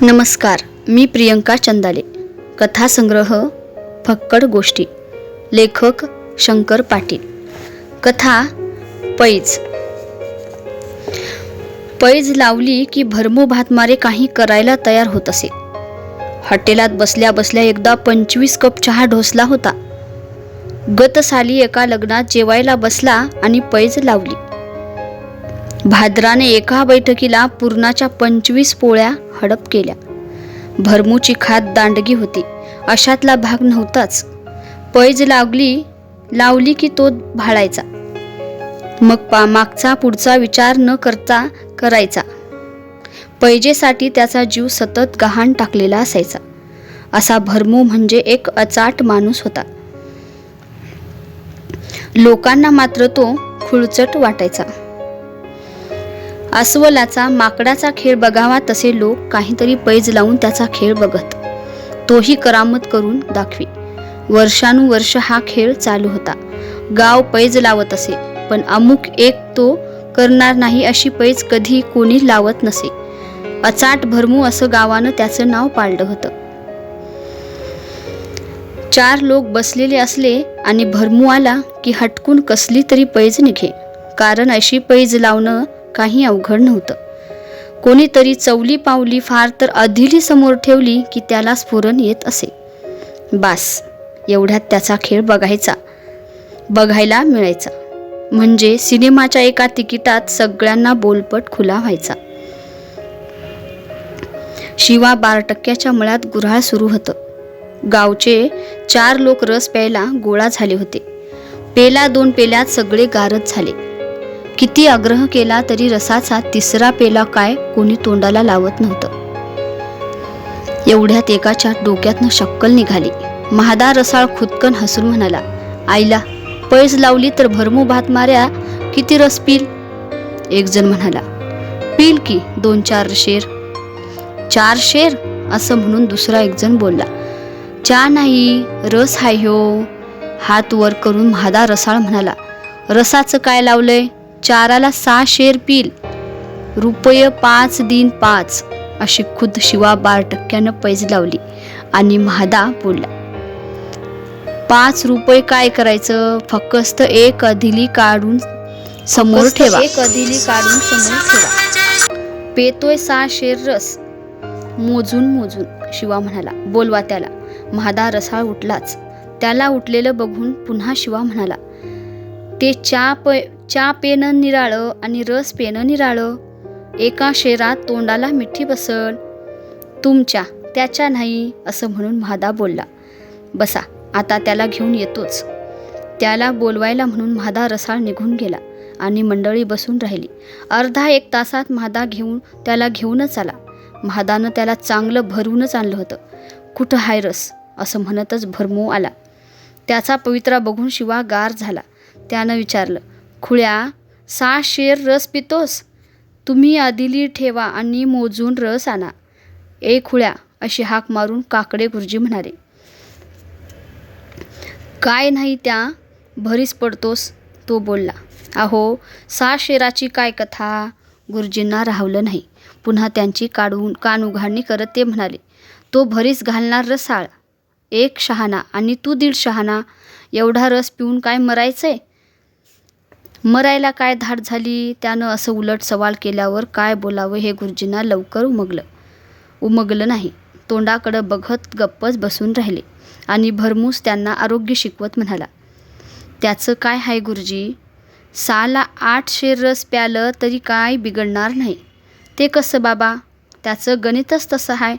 नमस्कार, मी प्रियंका चंदाले. कथासंग्रह फक्कड गोष्टी. लेखक शंकर पाटील. कथा पैज. पैज लावली की भरमो भातमारे काही करायला तयार होत असे. हॉटेलात बसल्या बसल्या एकदा 25 कप चहा ढोसला होता. गत साली एका लग्नात जेवायला बसला आणि पैज लावली. भाद्राने एका बैठकीला पुरणाच्या 25 पोळ्या हडप केल्या. भरमूची खात दांडगी होती, अशातला भाग नव्हताच. पैज लावली की तो भाळायचा. मग मागचा पुढचा विचार न करता करायचा. पैजेसाठी त्याचा जीव सतत गहाण टाकलेला असायचा. असा भरमू म्हणजे एक अचाट माणूस होता. लोकांना मात्र तो खुळचट वाटायचा. अस्वलाचा माकडाचा खेळ बघावा तसे लोक काहीतरी पैज लावून त्याचा खेळ बघत. तोही करामत करून दाखवी. वर्षानुवर्ष हा खेळ चालू होता. गाव पैज लावत असे, पण अमुक एक तो करणार नाही अशी पैज कधी कोणी लावत नसे. अचाट भरमू असं गावानं त्याचं नाव पाडलं होतं. 4 लोक बसलेले असले आणि भरमू आला की हटकून कसली तरी पैज निघे. कारण अशी पैज लावणं काही अवघड नव्हतं. कोणीतरी चवली पावली फार तर अधिली समोर ठेवली की त्याला स्फुरण येत असे. बास, एवढ्यात त्याचा खेळ बघायला मिळायचा. म्हणजे सिनेमाच्या एका तिकिटात सगळ्यांना बोलपट खुला व्हायचा. शिवा 12% मळ्यात गुऱ्हाळ सुरू होतं. गावचे 4 लोक रस प्यायला गोळा झाले होते. पेला 2 पेल्यात सगळे गारच झाले. किती आग्रह केला तरी रसाचा 3रा पेला काय कोणी तोंडाला लावत नव्हतं. एवढ्यात एकाच्या डोक्यातनं शक्कल निघाली. महादा रसाळ खुदकन हसून म्हणाला, आईला पैज लावली तर भरमू भात माऱ्या किती रस पिल. एक जण म्हणाला, पिल की 2-4 शेर. 4 शेर असं म्हणून दुसरा एक जण बोलला, चा नाही, रस हाय ह्यो. हात वर करून महादा रसाळ म्हणाला, रसाचं काय लावलंय, 4ला 6 शेर पिल. रुपये 5 दिन 5 अशी खुद शिवा 12% पैज लावली. आणि महादा बोलला, 5 रुपये काय करायचं, फक्त एक अदिली काढून समोर ठेवा. पेतोय 6 शेर रस. मोजून शिवा म्हणाला, बोलवा त्याला. महादा रसाळ उठलाच. त्याला उठलेलं बघून पुन्हा शिवा म्हणाला, ते चा पेनं निराळं आणि रस पेनं निराळं. एका शेरात तोंडाला मिठी बसल. तुमच्या त्याच्या नाही असं म्हणून महादा बोलला, बसा आता त्याला घेऊन येतोच. त्याला बोलवायला म्हणून महादा रसाळ निघून गेला आणि मंडळी बसून राहिली. अर्धा 1 तासात महादा त्याला घेऊनच आला. महादानं त्याला चांगलं भरूनच आणलं होतं. कुठं हाय रस असं म्हणतच भरमू आला. त्याचा पवित्रा बघून शिवा गार झाला. त्यानं विचारलं, खुळ्या 6 शेर रस पितोस. तुम्ही आदिली ठेवा आणि मोजून रस आणा. ए खुळ्या अशी हाक मारून काकडे गुरुजी म्हणाले, काय नाही त्या भरीस पडतोस. तो बोलला, अहो 6 शेराची काय कथा. गुरुजींना राहवलं नाही. पुन्हा त्यांची कान उघाडणी करत ते म्हणाले, तो भरीस घालणार रसाळ 1 शहाणा आणि तू 1.5 शहाणा. एवढा रस पिऊन काय मरायचंय. मरायला काय धाड झाली. त्यानं असं उलट सवाल केल्यावर काय बोलावं हे गुरुजींना लवकर उमगलं नाही. तोंडाकडं बघत गप्पच बसून राहिले. आणि भरमूस त्यांना आरोग्य शिकवत म्हणाला, त्याचं काय हाय गुरुजी, 6ला 8 शेर रस प्यालं तरी काय बिघडणार नाही. ते कसं बाबा, त्याचं गणितच तसं हाय.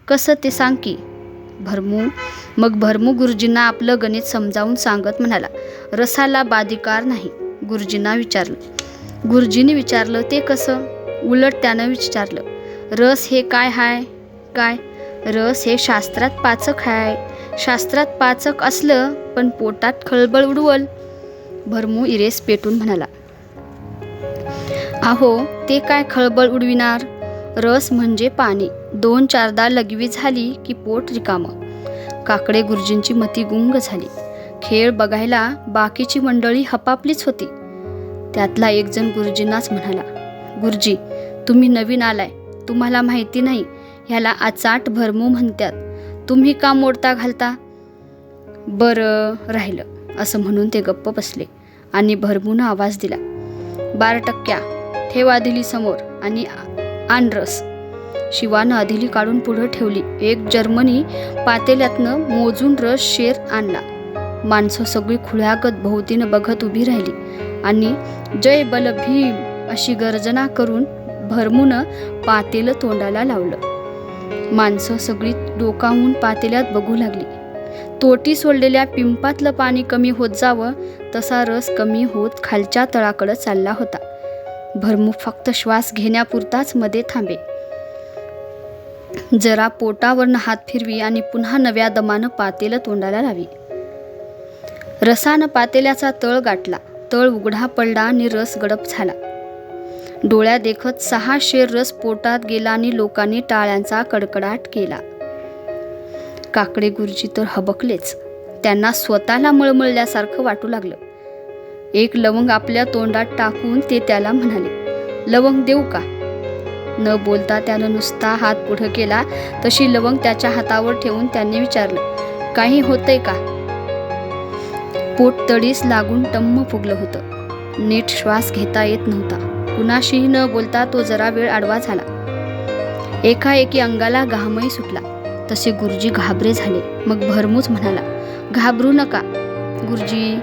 कसं ते सांग की. भरमू गुरुजींना आपलं गणित समजावून सांगत म्हणाला, रसाला बाधिकार नाही. गुरुजींनी विचारलं, ते कसं. उलट त्यानं विचारलं, रस हे काय हाय. काय रस हे शास्त्रात पाचक हाय. शास्त्रात पाचक असलं पण पोटात खळबळ उडवल. भरमू इरेस पेटून म्हणाला, अहो ते काय खळबळ उडविणार. रस म्हणजे पाणी. 2-4दा लघवी झाली की पोट रिकामं. काकडे गुरुजींची मती गुंग झाली. खेळ बघायला बाकीची मंडळी हपापलीच होती. त्यातला एक जण गुरुजींनाच म्हणाला, गुरुजी तुम्ही नवीन आलाय, तुम्हाला माहिती नाही ह्याला आचाट भरमू म्हणतात. तुम्ही का मोडता घालता? बरं राहिलं असं म्हणून ते गप्प बसले आणि भरमून आवाज दिला, 12 ठेव अदिली समोर आणि आण रस. शिवानं अदिली काढून पुढं ठेवली. एक जर्मनी पातेल्यातनं मोजून रस शेर आणला. माणसं सगळी खुळ्यागत भोवतीनं बघत उभी राहिली आणि जय बल भीम अशी गर्जना करून भरमूनं पातेलं तोंडाला लावलं. माणसं सगळी डोकावून पातेल्यात बघू लागली. तोटी सोडलेल्या पिंपातलं पाणी कमी होत जावं तसा रस कमी होत खालच्या तळाकडं चालला होता. भरमू फक्त श्वास घेण्यापुरताच मध्ये थांबे. जरा पोटावरनं हात फिरवी आणि पुन्हा नव्या दमानं पातेलं तोंडाला लावी. रसानं पातेल्याचा तळ गाठला. तळ उघडा पडला आणि रस गडप झाला. डोळ्या देखत 6 शेर रस पोटात गेला आणि लोकांनी टाळ्यांचा कडकडाट केला. काकडे गुरुजी तर हबकलेच. त्यांना स्वतःला मळमळल्यासारखं वाटू लागलं. एक लवंग आपल्या तोंडात टाकून ते त्याला म्हणाले, लवंग देऊ का? न बोलता त्यानं नुसता हात पुढं केला. तशी लवंग त्याच्या हातावर ठेवून त्यांनी विचारलं, काही होतंय का? पोट तडीस लागून टम्म फुगलं होतं. नीट श्वास घेता येत नव्हता. कुणाशीही न बोलता तो जरा वेळ आडवा झाला. एकाएकी अंगाला घामही सुटला. तसे गुरुजी घाबरे झाले. मग भरमूच म्हणाला, घाबरू नका गुरुजी,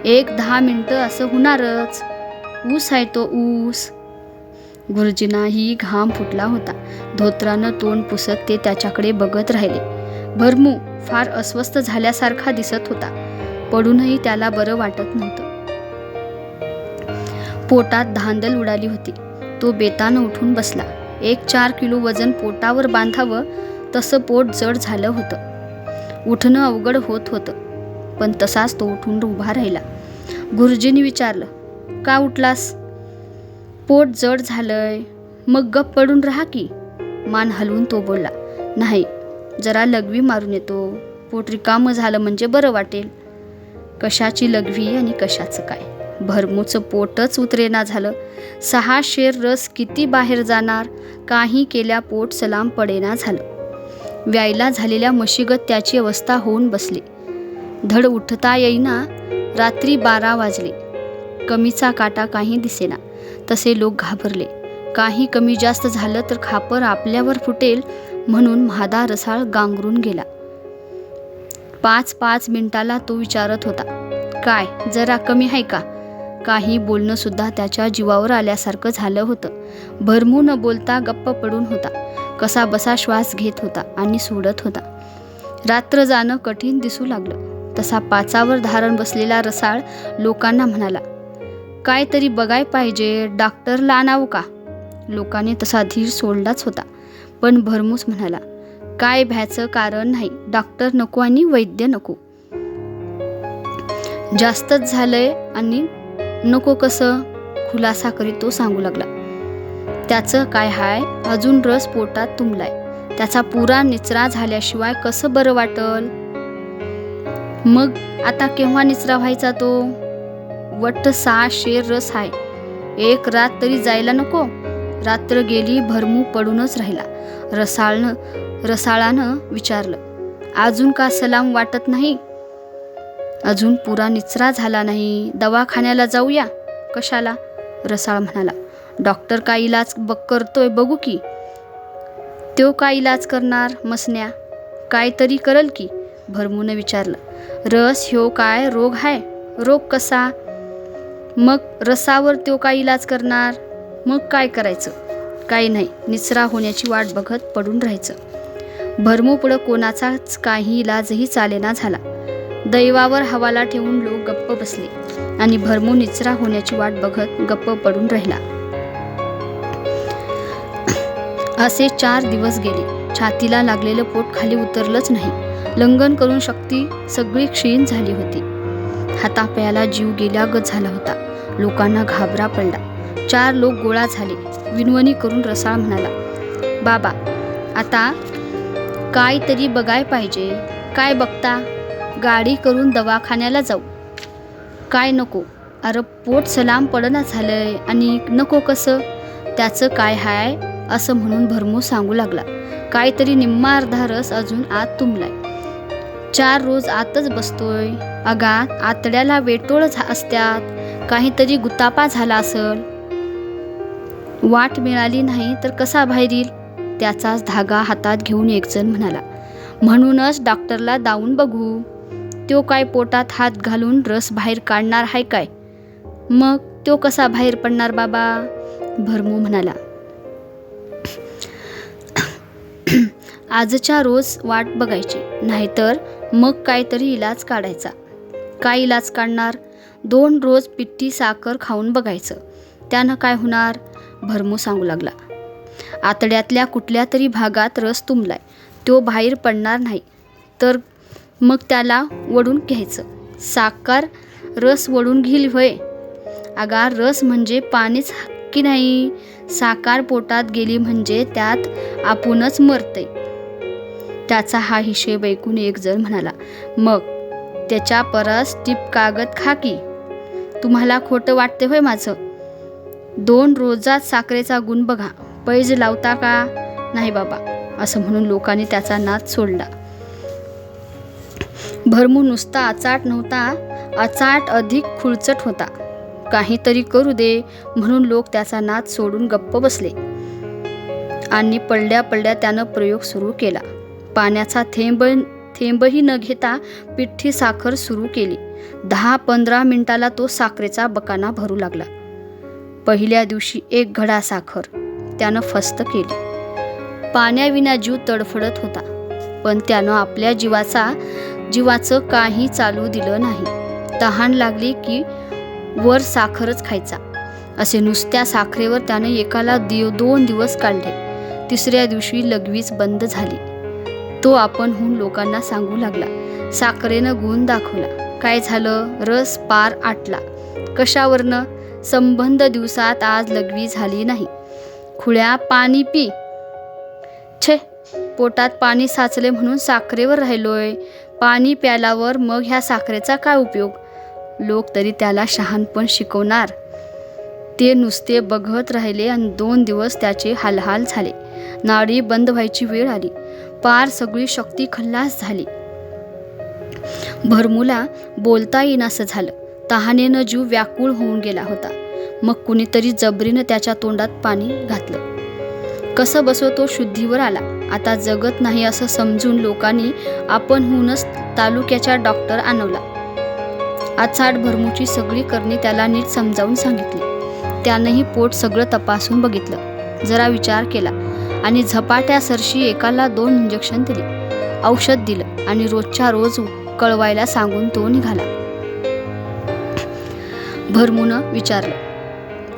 1-10 मिनिटं असं होणारच. ऊस आहे तो ऊस. गुरुजींनाही घाम फुटला होता. धोत्रानं तोंड पुसत ते त्याच्याकडे बघत राहिले. भरमू फार अस्वस्थ झाल्यासारखा दिसत होता. पडूनही त्याला बरं वाटत नव्हतं. पोटात धांदल उडाली होती. तो बेतानं उठून बसला. 1-4 किलो वजन पोटावर बांधावं तसं पोट जड झालं होतं. उठणं अवघड होत होतं. पण तसाच तो उठून उभा राहिला. गुरुजींनी विचारलं, का उठलास? पोट जड झालंय. मग गप पडून राहा की. मान हलवून तो बोलला, नाही, जरा लघवी मारून येतो. पोट रिकामं झालं म्हणजे बरं वाटेल. कशाची लघवी आणि कशाचं काय? भरमूचं पोटच उतरेना झालं. 6 शेर रस किती बाहेर जाणार? काही केल्या पोट सलाम पडेना झालं. व्यायला झालेल्या म्हशीगत त्याची अवस्था होऊन बसली. धड उठता येईना. रात्री 12 वाजले. कमीचा काटा काही दिसेना. तसे लोक घाबरले. काही कमी जास्त झालं तर खापर आपल्यावर फुटेल म्हणून म्हादा रसाळ गांगरून गेला. 5-5 मिनिटाला तो विचारत होता, काय जरा कमी आहे का? काही बोलणं सुद्धा त्याच्या जीवावर आल्यासारखं झालं होतं. भरमू न बोलता गप्प पडून होता. कसा बसा श्वास घेत होता आणि सोडत होता. रात्र जाणं कठीण दिसू लागलं. तसा पाचावर धारण बसलेला रसाळ लोकांना म्हणाला, काय तरी बघाय पाहिजे, डॉक्टरला आणावं का? लोकांनी तसा धीर सोडलाच होता. पण भरमूच म्हणाला, काय भ्याचं कारण नाही. डॉक्टर नको आणि वैद्य नको. जास्तच झालंय आणि नको कसं? खुलासा करीत तो सांगू लागला. त्याचं काय हाय, अजून रस पोटात तुंबलाय. त्याचा पुरा निचरा झाल्याशिवाय कसं बरं वाटल? मग आता केव्हा निचरा व्हायचा तो? वट्ट 6 शेर रस हाय. 1 रात तरी जायला नको? रात्र गेली. भरमू पडूनच राहिला. रसाळानं विचारलं, अजून का सलाम वाटत नाही? अजून पुरा निचरा झाला नाही. दवाखान्याला जाऊया? कशाला? रसाळ म्हणाला, डॉक्टर काय इलाज करतोय बघू की. तो काय इलाज करणार? मसन्या काय तरी करल की. भरमूनं विचारलं, रस ह्यो काय रोग हाय? रोग कसा? मग रसावर तो काय इलाज करणार? मग काय करायचं? काही नाही, निचरा होण्याची वाट बघत पडून राहायचं. भरमू पुढं कोणाचाच काही इलाजही चालेना झाला. दैवावर हवाला ठेवून लोक गप्प बसले आणि भरमू निचरा होण्याची वाट बघत गप्प पडून राहिला. असे 4 दिवस गेले. छातीला लागलेलं पोट खाली उतरलंच नाही. लंघन करून शक्ती सगळी क्षीण झाली होती. हातापायाला जीव गेल्यागत झाला होता. लोकांना घाबरा पडला. 4 लोक गोळा झाले. विनवणी करून रसाळ म्हणाला, बाबा आता काय तरी बघाय पाहिजे. काय बघता? गाडी करून दवाखान्याला जाऊ. काय नको? अरे पोट सलाम पडना झालंय आणि नको कसं? त्याचं काय हाय? असं म्हणून भरमू सांगू लागला. काहीतरी निम्मा अर्धा रस अजून आत तुंबलाय. 4 रोज आतच बसतोय. अगा आतड्याला वेटोळ असत्यात. काहीतरी गुतापा झाला असल. वाट मिळाली नाही तर कसा बाहेर येईल? त्याचाच धागा हातात घेऊन एकजण म्हणाला. म्हणूनच डॉक्टरला दावून बघू. तो काय पोटात हात घालून रस बाहेर काढणार आहे काय? मग तो कसा बाहेर पडणार बाबा? भरमू म्हणाला. आजच्या रोज वाट बघायची, नाहीतर मग काहीतरी इलाज काढायचा. काय इलाज काढणार? 2 रोज पिठी साखर खाऊन बघायचं. त्यानं काय होणार? भरमू सांगू लागला. आतड्यातल्या कुठल्या तरी भागात रस तुंबलाय. तो बाहेर पडणार नाही तर मग त्याला वडून घ्यायचं. साखर रस वडून घेईल होय? अगा रस म्हणजे पाणीच की नाही. साखर पोटात गेली म्हणजे त्यात आपणच मरतय. त्याचा हा हिशेब ऐकून एक जण म्हणाला. मग त्याच्या परस टीप कागद खा की. तुम्हाला खोटं वाटते होय माझं? 2 रोजात साखरेचा गुण बघा. पैज लावता का? नाही बाबा, असं म्हणून लोकांनी त्याचा नाद सोडला. भरमू नुसता अचाट नव्हता, अचाट अधिक खुळचट होता. काहीतरी करू दे म्हणून लोक त्याचा नाद सोडून गप्प बसले. आणि पडल्या पडल्या त्यानं प्रयोग सुरू केला. पाण्याचा थेंबही न घेता पिठी साखर सुरू केली. 10-15 मिनिटाला तो साखरेचा बकाना भरू लागला. पहिल्या दिवशी 1 घडा साखर त्यानं फस्त केली. पाण्याविना जीव तडफडत होता, पण त्यानं आपल्या जीवाचं काही चालू दिलं नाही. तहान लागली की वर साखरच खायचा. असे नुसत्या साखरेवर त्यानं एकाला 2 दिवस काढले. 3ऱ्या दिवशी लगवीच बंद झाली. तो आपणहून लोकांना सांगू लागला. साखरेनं गुण दाखवला. काय झालं? रस पार आटला. कशावरनं? संबंध दिवसात आज लगवी झाली नाही. खुळ्या, पाणी पी. छे, पोटात पाणी साचले म्हणून साखरेवर राहिलोय. पाणी प्यालावर मग ह्या साखरेचा काय उपयोग? लोक तरी त्याला शहाणपण शिकवणार. ते नुसते बघत राहिले आणि 2 दिवस त्याचे हालहाल झाले. नाडी बंद व्हायची वेळ आली. पार सगळी शक्ती खल्लास झाली. भरमूला बोलता येईनासं झालं. तहानेनं जीव व्याकुळ होऊन गेला होता. मग कुणीतरी जबरीनं त्याच्या तोंडात पाणी घातलं. कसं बसो तो शुद्धीवर आला. आता जगत नाही असं समजून लोकांनी आपणहूनच तालुक्याच्या डॉक्टर आणवला. अचाट भरमूची सगळी करणी त्याला नीट समजावून सांगितली. त्यानंही पोट सगळं तपासून बघितलं, जरा विचार केला आणि झपाट्यासरशी एकाला 2 इंजेक्शन दिली. औषध दिलं आणि रोजच्या रोज कळवायला सांगून तो निघाला. भरमूनं विचारलं,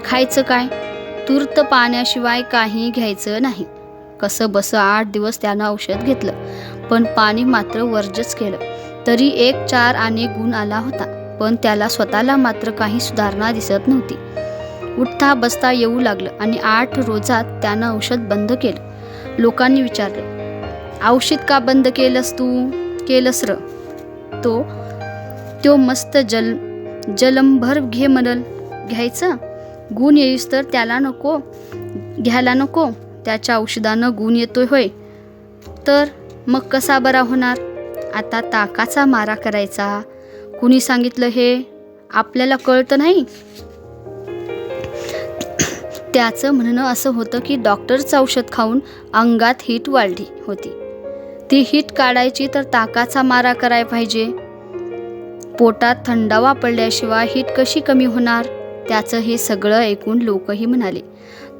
खायचं काय? तूर्त पाण्याशिवाय काही घ्यायचं नाही. कसं बस 8 दिवस त्यानं औषध घेतलं, पण पाणी मात्र वर्जच केलं. तरी 1-4 आणि गुण आला होता, पण त्याला स्वतःला मात्र काही सुधारणा दिसत नव्हती. उठता बसता येऊ लागलं आणि 8 रोजात त्यानं औषध बंद केलं. लोकांनी विचारलं, औषध का बंद केलंस तू? केलंस र. तो मस्त जलंभर घे म्हणल. घ्यायचं? गुण येईस तर त्याला नको घ्यायला नको. त्याच्या औषधानं गुण येतोय होय? तर मग कसा बरा होणार? आता ताकाचा मारा करायचा. कुणी सांगितलं हे? आपल्याला कळतं नाही. त्याचं म्हणणं असं होतं की डॉक्टरचं औषध खाऊन अंगात हीट वाढली होती. ती हीट काढायची तर ताकाचा मारा करायला पाहिजे. पोटात थंडावा पडल्याशिवाय हीट कशी कमी होणार? त्याचं हे सगळं ऐकून लोकही म्हणाले,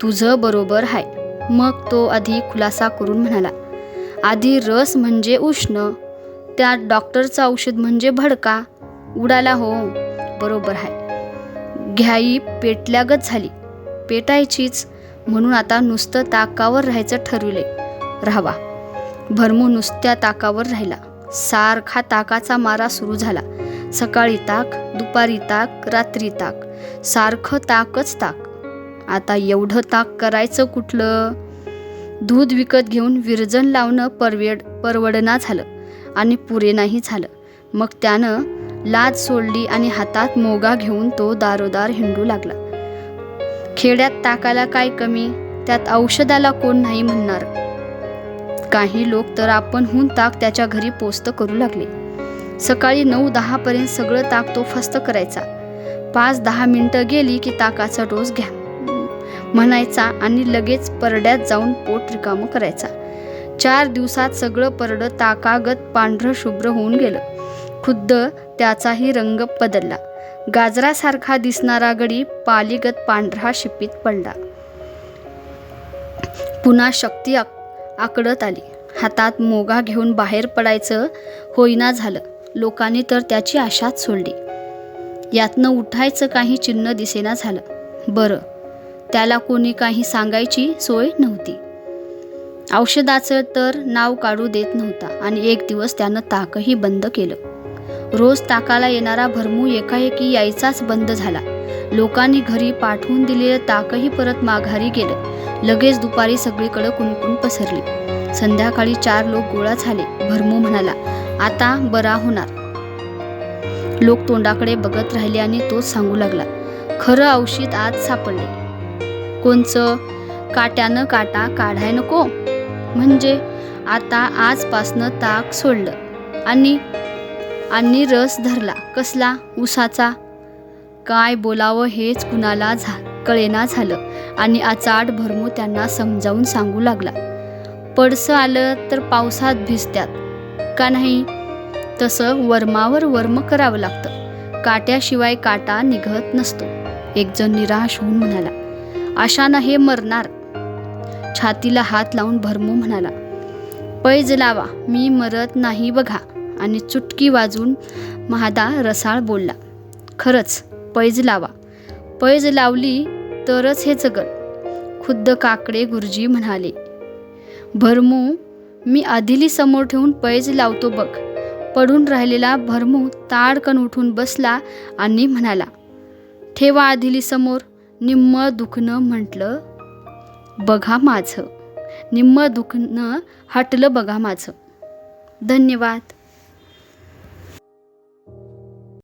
तुझं बरोबर आहे. मग तो अधिक खुलासा करून म्हणाला, आधी रस म्हणजे उष्ण, त्यात डॉक्टरचं औषध म्हणजे भडका. उडाला हो, बरोबर आहे. घ्याई पेटल्यागत झाली. पेटायचीच, म्हणून आता नुसतं ताकावर राहायचं ठरवले. राहावा. भरमू नुसत्या ताकावर राहिला. सारखा ताकाचा मारा सुरू झाला. सकाळी ताक, दुपारी ताक, रात्री ताक, सारखं ताकच ताक. आता एवढं ताक करायचं कुठलं? दूध विकत घेऊन विरजण लावणं परवडना झालं आणि पुरे नाही झालं. मग त्यानं लाज सोडली आणि हातात मोगा घेऊन तो दारोदार हिंडू लागला. खेड्यात ताकाला काय कमी? त्यात औषधाला कोण नाही म्हणणार? काही लोक तर आपणहून ताक त्याच्या घरी पोस्त करू लागले. सकाळी 9-10 पर्यंत सगळं ताक तो फस्त करायचा. 5-10 मिनिटं गेली की ताकाचा डोस घ्या म्हणायचा आणि लगेच परड्यात जाऊन पोट रिकामं करायचा. 4 दिवसात सगळं परडं ताकागत पांढरं शुभ्र होऊन गेलं. खुद्द त्याचाही रंग बदलला. गाजरासारखा दिसणारा गडी पालीगत पांढरा शिपीत पडला. पुन्हा शक्ती आकडत आली. हातात मोगा घेऊन बाहेर पडायचं होईना झालं. लोकांनी तर त्याची आशाच सोडली. यातनं उठायचं काही चिन्ह दिसेना झालं. बरं, त्याला कोणी काही सांगायची सोय नव्हती. औषधाचं तर नाव काढू देत नव्हता आणि एक दिवस त्यानं ताकही बंद केलं. रोज ताकाला येणारा भरमू एकाएकी यायचाच बंद झाला. लोकांनी घरी पाठवून दिलेलं ताकही परत माघारी गेलं. लगेच दुपारी सगळीकडे कुणकुण पसरली. संध्याकाळी 4 लोक गोळा झाले. भरमू म्हणाला, आता बरा होणार. लोक तोंडाकडे बघत राहिले आणि तोच सांगू लागला, खरं औषध आज सापडले. कोणचं? काट्यानं काटा काढाय नको. म्हणजे आता आजपासनं ताक सोडलं आणि रस धरला. कसला? उसाचा. काय बोलावं हेच कुणाला कळेना झालं आणि आचाट भरमू त्यांना समजावून सांगू लागला. पडसं आलं तर पावसात भिजत्यात का नाही, तसं वर्मावर वर्म करावं लागतं. काट्याशिवाय काटा निघत नसतो. एक जण निराश होऊन म्हणाला, अशानं हे मरणार. छातीला हात लावून भरमू म्हणाला, पैज लावा, मी मरत नाही बघा. आणि चुटकी वाजून महादा रसाळ बोलला, खरंच पैज लावा. पैज लावली तरच हे जगल. खुद्द काकडे गुरुजी म्हणाले, भरमू, मी आदिली समोर ठेवून पैज लावतो बघ. पडून राहिलेला भरमू ताडकन उठून बसला आणि म्हणाला, ठेवा आदिली समोर. निम्म दुखणं म्हटलं बघा माझं. निम्म दुखणं हटलं बघा माझं. धन्यवाद.